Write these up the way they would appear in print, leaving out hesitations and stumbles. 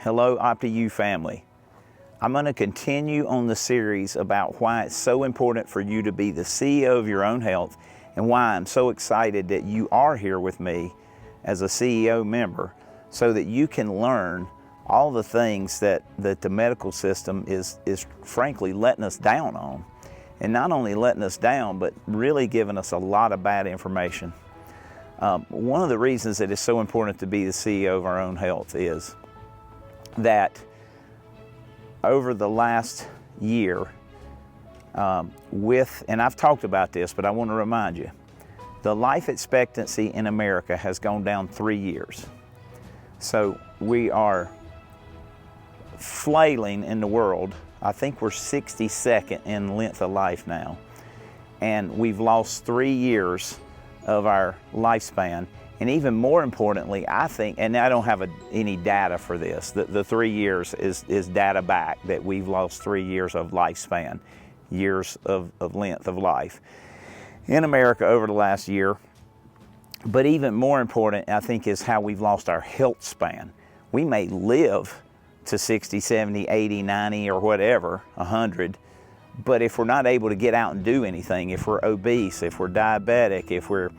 Hello OptiU family. I'm going to continue on the series about why it's so important for you to be the CEO of your own health and why I'm so excited that you are here with me as a CEO member so that you can learn all the things that the medical system is frankly letting us down on. And not only letting us down, but really giving us a lot of bad information. One of the reasons that it's so important to be the CEO of our own health is that over the last year, and I've talked about this, but I want to remind you, the life expectancy in America has gone down 3 years. So we are flailing in the world. I think we're 62nd in length of life now. And we've lost 3 years of our lifespan. And even more importantly, I think, and I don't have any data for this, the 3 years is data back that we've lost 3 years of lifespan, years of length of life in America over the last year. But even more important, I think, is how we've lost our health span. We may live to 60, 70, 80, 90, or whatever, 100, but if we're not able to get out and do anything, if we're obese, if we're diabetic, if we're,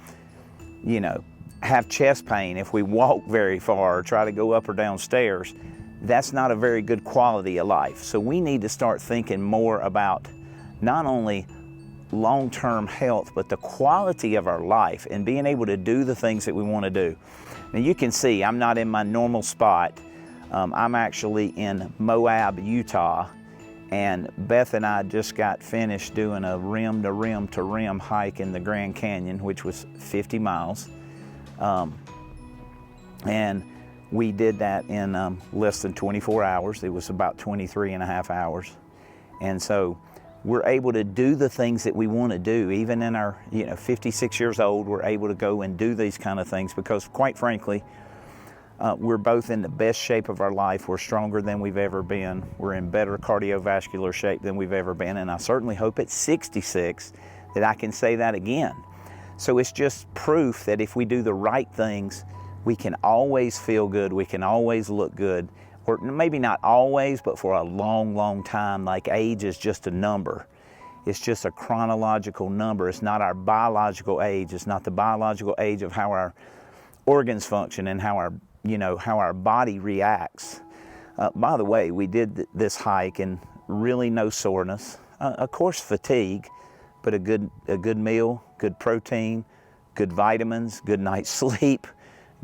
have chest pain, if we walk very far or try to go up or down stairs, that's not a very good quality of life. So we need to start thinking more about not only long-term health, but the quality of our life and being able to do the things that we want to do. Now you can see I'm not in my normal spot. I'm actually in Moab, Utah, and Beth and I just got finished doing a rim to rim to rim hike in the Grand Canyon, which was 50 miles. And we did that in less than 24 hours. It was about 23 and a half hours. And so we're able to do the things that we want to do. Even in our 56 years old, we're able to go and do these kind of things because, quite frankly, we're both in the best shape of our life. We're stronger than we've ever been. We're in better cardiovascular shape than we've ever been. And I certainly hope at 66 that I can say that again. So it's just proof that if we do the right things, we can always feel good. We can always look good. Or maybe not always, but for a long, long time. Like age is just a number. It's just a chronological number. It's not our biological age. It's not the biological age of how our organs function and how our body reacts. By the way, we did this hike and really no soreness. Of course, fatigue, but a good meal, good protein, good vitamins, good night's sleep,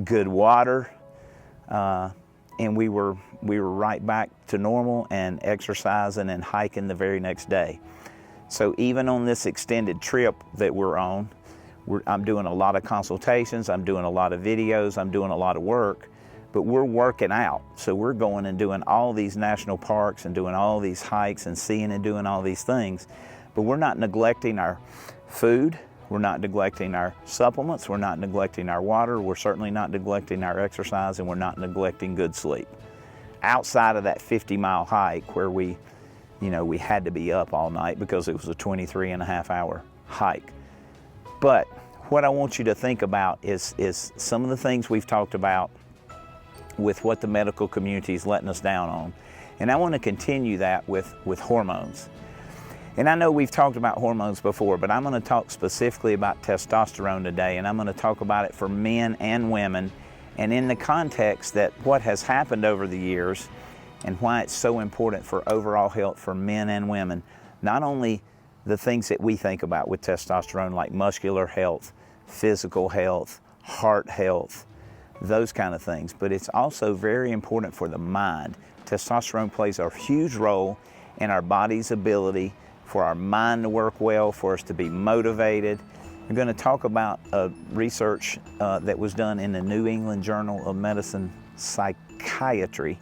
good water, and we were right back to normal and exercising and hiking the very next day. So even on this extended trip that we're on, I'm doing a lot of consultations, I'm doing a lot of videos, I'm doing a lot of work, but we're working out. So we're going and doing all these national parks and doing all these hikes and seeing and doing all these things. But we're not neglecting our food, we're not neglecting our supplements, we're not neglecting our water, we're certainly not neglecting our exercise, and we're not neglecting good sleep. Outside of that 50-mile hike where we had to be up all night because it was a 23 and a half hour hike. But what I want you to think about is some of the things we've talked about with what the medical community is letting us down on. And I want to continue that with hormones. And I know we've talked about hormones before, but I'm going to talk specifically about testosterone today, and I'm going to talk about it for men and women, and in the context that what has happened over the years and why it's so important for overall health for men and women. Not only the things that we think about with testosterone, like muscular health, physical health, heart health, those kind of things, but it's also very important for the mind. Testosterone plays a huge role in our body's ability for our mind to work well, for us to be motivated. We're going to talk about research that was done in the New England Journal of Medicine Psychiatry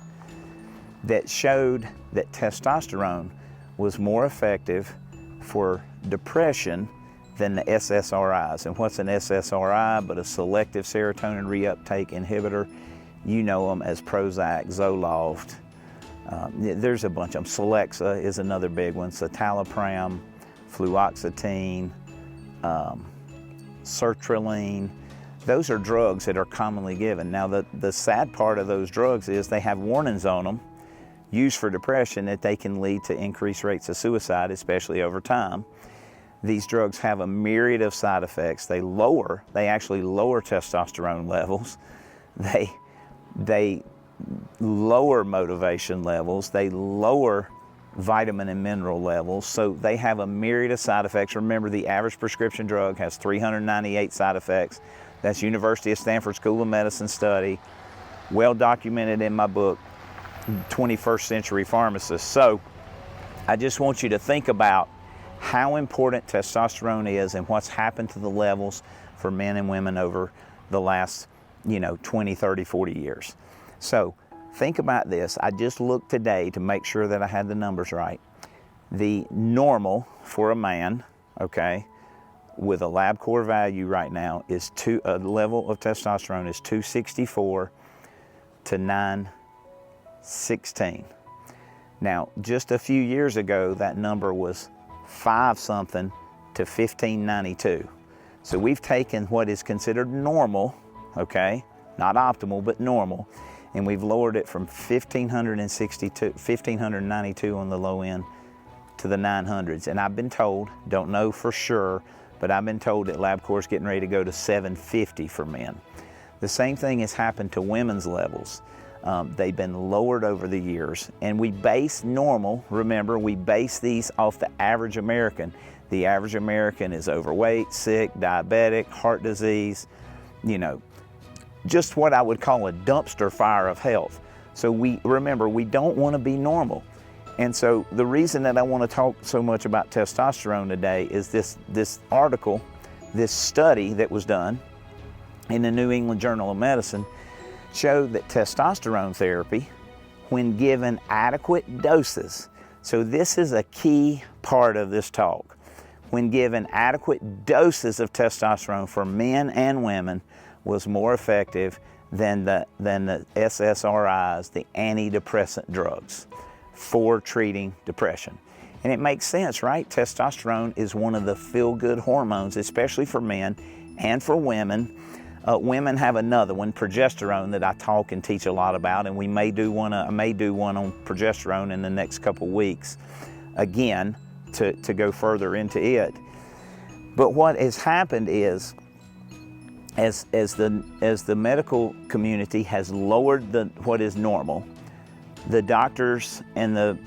that showed that testosterone was more effective for depression than the SSRIs. And what's an SSRI but a selective serotonin reuptake inhibitor? You know them as Prozac, Zoloft. There's a bunch of them. Celexa is another big one. Citalopram, fluoxetine, sertraline. those are drugs that are commonly given. Now, the sad part of those drugs is they have warnings on them, used for depression, that they can lead to increased rates of suicide, especially over time. These drugs have a myriad of side effects. They actually lower testosterone levels. They lower motivation levels. They lower vitamin and mineral levels. So they have a myriad of side effects. Remember, the average prescription drug has 398 side effects. That's University of Stanford School of Medicine study, well documented in my book, 21st Century Pharmacist. So I just want you to think about how important testosterone is and what's happened to the levels for men and women over the last 20, 30, 40 years. So think about this. I just looked today to make sure that I had the numbers right. The normal for a man, okay, with a LabCorp value right now is a level of testosterone is 264 to 916. Now, just a few years ago, that number was 5-something to 1592. So we've taken what is considered normal, okay, not optimal, but normal, and we've lowered it from 1592 on the low end to the 900s. And I've been told, don't know for sure, but I've been told that LabCorp's getting ready to go to 750 for men. The same thing has happened to women's levels. They've been lowered over the years, and we base normal, remember, we base these off the average American. The average American is overweight, sick, diabetic, heart disease, just what I would call a dumpster fire of health. So remember, we don't want to be normal. And so the reason that I want to talk so much about testosterone today is this article, this study that was done in the New England Journal of Medicine, showed that testosterone therapy, when given adequate doses, so this is a key part of this talk, when given adequate doses of testosterone for men and women, was more effective than the SSRIs, the antidepressant drugs, for treating depression. And it makes sense, right? Testosterone is one of the feel-good hormones, especially for men and for women. Women have another one, progesterone, that I talk and teach a lot about, and I may do one on progesterone in the next couple weeks, again, to go further into it. But what has happened is, as the medical community has lowered what is normal, the doctors and the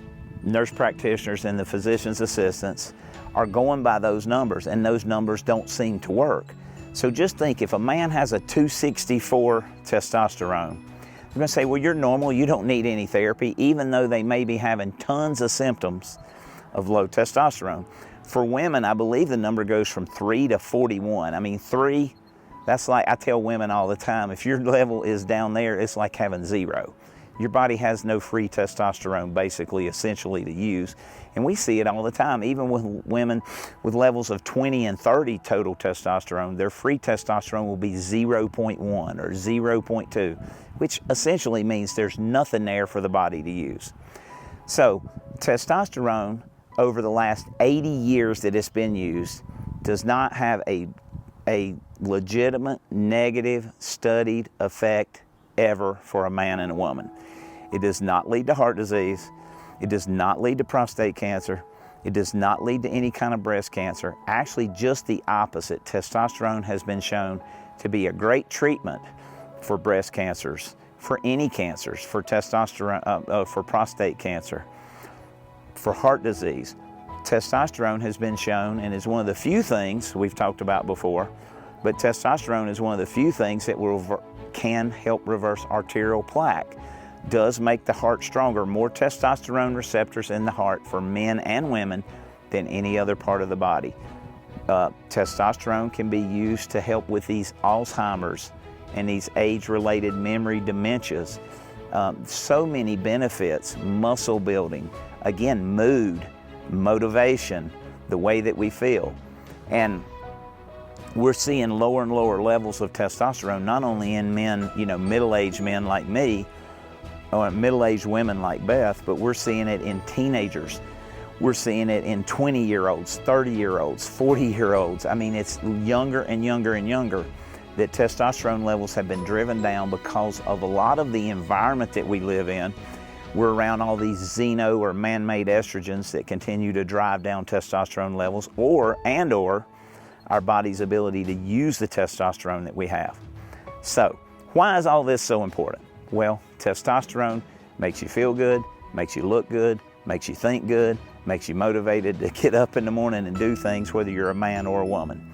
nurse practitioners and the physician's assistants are going by those numbers, and those numbers don't seem to work. So just think, if a man has a 264 testosterone, they're going to say, well, you're normal, you don't need any therapy, even though they may be having tons of symptoms of low testosterone. For women, I believe the number goes from 3 to 41. I mean, 3, that's like, I tell women all the time, if your level is down there, it's like having 0. Your body has no free testosterone, basically, essentially, to use. And we see it all the time, even with women with levels of 20 and 30 total testosterone, their free testosterone will be 0.1 or 0.2, which essentially means there's nothing there for the body to use. So testosterone, over the last 80 years that it's been used, does not have a legitimate negative studied effect ever for a man and a woman. It does not lead to heart disease. It does not lead to prostate cancer. It does not lead to any kind of breast cancer. Actually, just the opposite. Testosterone has been shown to be a great treatment for breast cancers, for any cancers, for testosterone, for prostate cancer, for heart disease. Testosterone has been shown, and is one of the few things we've talked about before, but testosterone is one of the few things that can help reverse arterial plaque. Does make the heart stronger. More testosterone receptors in the heart for men and women than any other part of the body. Testosterone can be used to help with these Alzheimer's and these age-related memory dementias. So many benefits, muscle building, again, mood, motivation, the way that we feel. And we're seeing lower and lower levels of testosterone, not only in men, middle-aged men like me, or middle-aged women like Beth, but we're seeing it in teenagers. We're seeing it in 20-year-olds, 30-year-olds, 40-year-olds. I mean, it's younger and younger and younger that testosterone levels have been driven down because of a lot of the environment that we live in. We're around all these xeno or man-made estrogens that continue to drive down testosterone levels or our body's ability to use the testosterone that we have. So, why is all this so important? Well, testosterone makes you feel good, makes you look good, makes you think good, makes you motivated to get up in the morning and do things, whether you're a man or a woman.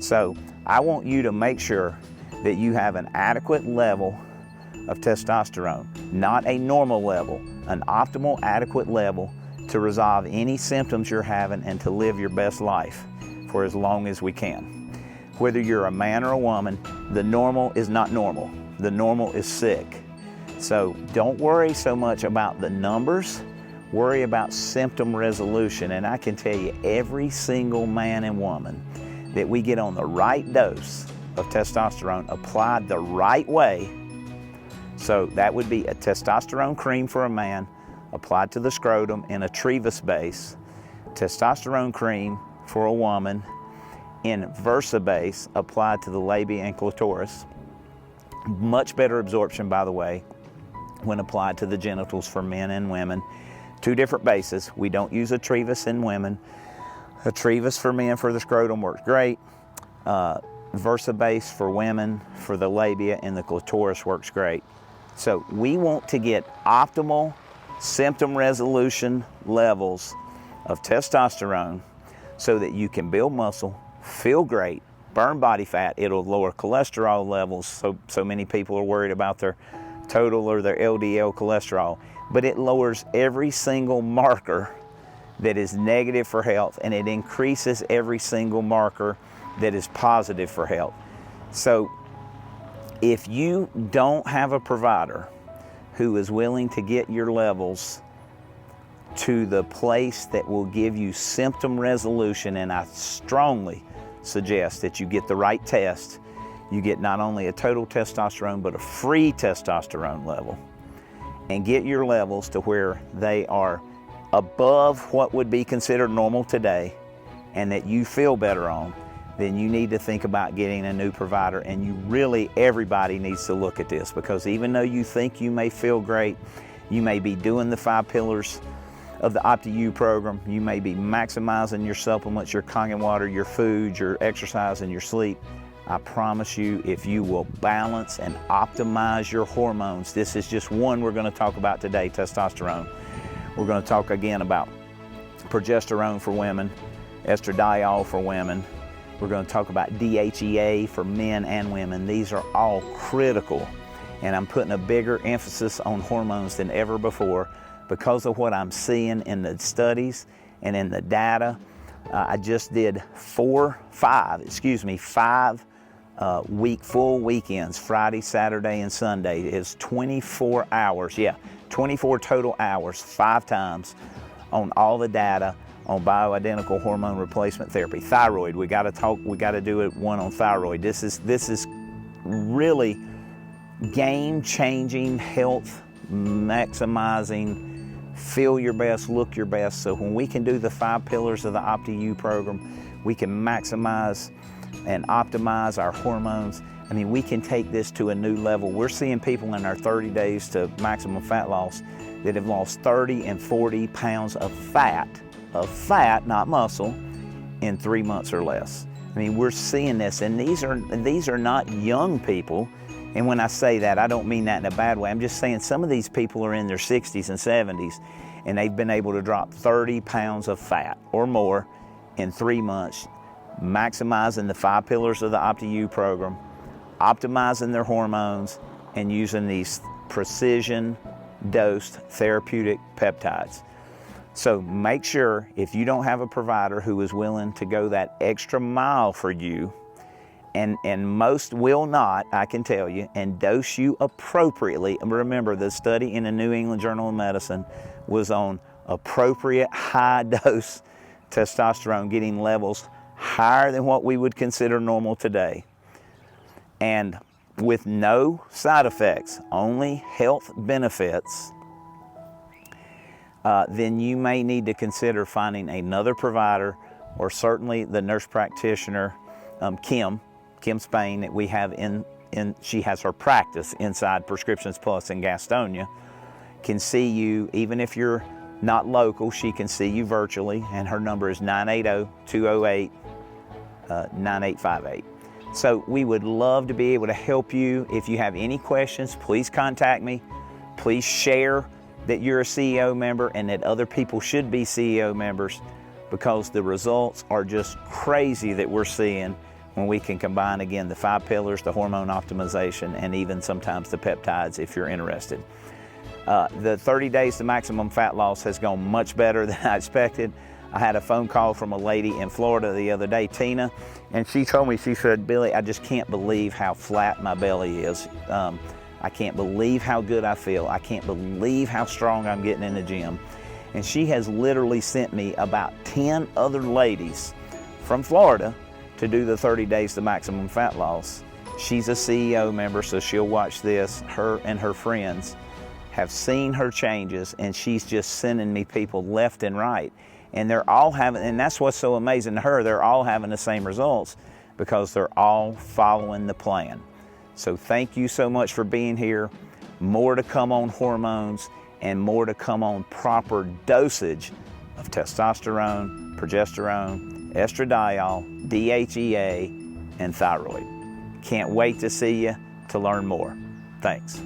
So, I want you to make sure that you have an adequate level of testosterone, not a normal level, an optimal, adequate level to resolve any symptoms you're having and to live your best life for as long as we can. Whether you're a man or a woman, the normal is not normal. The normal is sick. So don't worry so much about the numbers, worry about symptom resolution. And I can tell you, every single man and woman that we get on the right dose of testosterone applied the right way. So that would be a testosterone cream for a man applied to the scrotum in a Trevus base, testosterone cream for a woman in Versa base applied to the labia and clitoris. Much better absorption, by the way, when applied to the genitals for men and women. Two different bases. We don't use a Trevus in women. A Trevus for men for the scrotum works great. Versa base for women for the labia and the clitoris works great. So we want to get optimal symptom resolution levels of testosterone so that you can build muscle, feel great, burn body fat. It'll lower cholesterol levels. So many people are worried about their total or their LDL cholesterol, but it lowers every single marker that is negative for health, and it increases every single marker that is positive for health. So if you don't have a provider who is willing to get your levels to the place that will give you symptom resolution, and I strongly suggest that you get the right test, you get not only a total testosterone but a free testosterone level, and get your levels to where they are above what would be considered normal today and that you feel better on, then you need to think about getting a new provider. And you really, everybody needs to look at this, because even though you think you may feel great, you may be doing the 5 pillars of the OptiU program, you may be maximizing your supplements, your Kangen water, your food, your exercise, and your sleep. I promise you, if you will balance and optimize your hormones, this is just one we're going to talk about today, testosterone. We're going to talk again about progesterone for women, estradiol for women. We're going to talk about DHEA for men and women. These are all critical, and I'm putting a bigger emphasis on hormones than ever before because of what I'm seeing in the studies and in the data. I just did 5 full weekends, Friday, Saturday, and Sunday. It's 24 hours, 24 total hours, 5 times on all the data on bioidentical hormone replacement therapy. Thyroid, we got to do it one on thyroid. This is really game-changing, health maximizing, feel your best, look your best. So when we can do the 5 pillars of the OptiU program, we can maximize and optimize our hormones. I mean, we can take this to a new level. We're seeing people in our 30 days to maximum fat loss that have lost 30 and 40 pounds of fat, not muscle, in 3 months or less. I mean, we're seeing this, and these are not young people. And when I say that, I don't mean that in a bad way. I'm just saying some of these people are in their 60s and 70s, and they've been able to drop 30 pounds of fat or more in 3 months, maximizing the 5 pillars of the OptiU program, optimizing their hormones, and using these precision-dosed therapeutic peptides. So make sure, if you don't have a provider who is willing to go that extra mile for you, and most will not, I can tell you, and dose you appropriately. Remember, the study in the New England Journal of Medicine was on appropriate high-dose testosterone, getting levels higher than what we would consider normal today, and with no side effects, only health benefits. Then you may need to consider finding another provider, or certainly the nurse practitioner, Kim, Kim Spain, that we have she has her practice inside Prescriptions Plus in Gastonia, can see you. Even if you're not local, she can see you virtually, and her number is 980-208-9858. So we would love to be able to help you. If you have any questions, please contact me. Please share that you're a CEO member and that other people should be CEO members, because the results are just crazy that we're seeing when we can combine, again, the 5 pillars, the hormone optimization, and even sometimes the peptides if you're interested. The 30 days to maximum fat loss has gone much better than I expected. I had a phone call from a lady in Florida the other day, Tina, and she told me, she said, Billy, I just can't believe how flat my belly is. I can't believe how good I feel. I can't believe how strong I'm getting in the gym. And she has literally sent me about 10 other ladies from Florida to do the 30 days to maximum fat loss. She's a CEO member, so she'll watch this. Her and her friends have seen her changes, and she's just sending me people left and right. And they're all having, and that's what's so amazing to her, they're all having the same results because they're all following the plan. So thank you so much for being here. More to come on hormones, and more to come on proper dosage of testosterone, progesterone, estradiol, DHEA, and thyroid. Can't wait to see you to learn more. Thanks.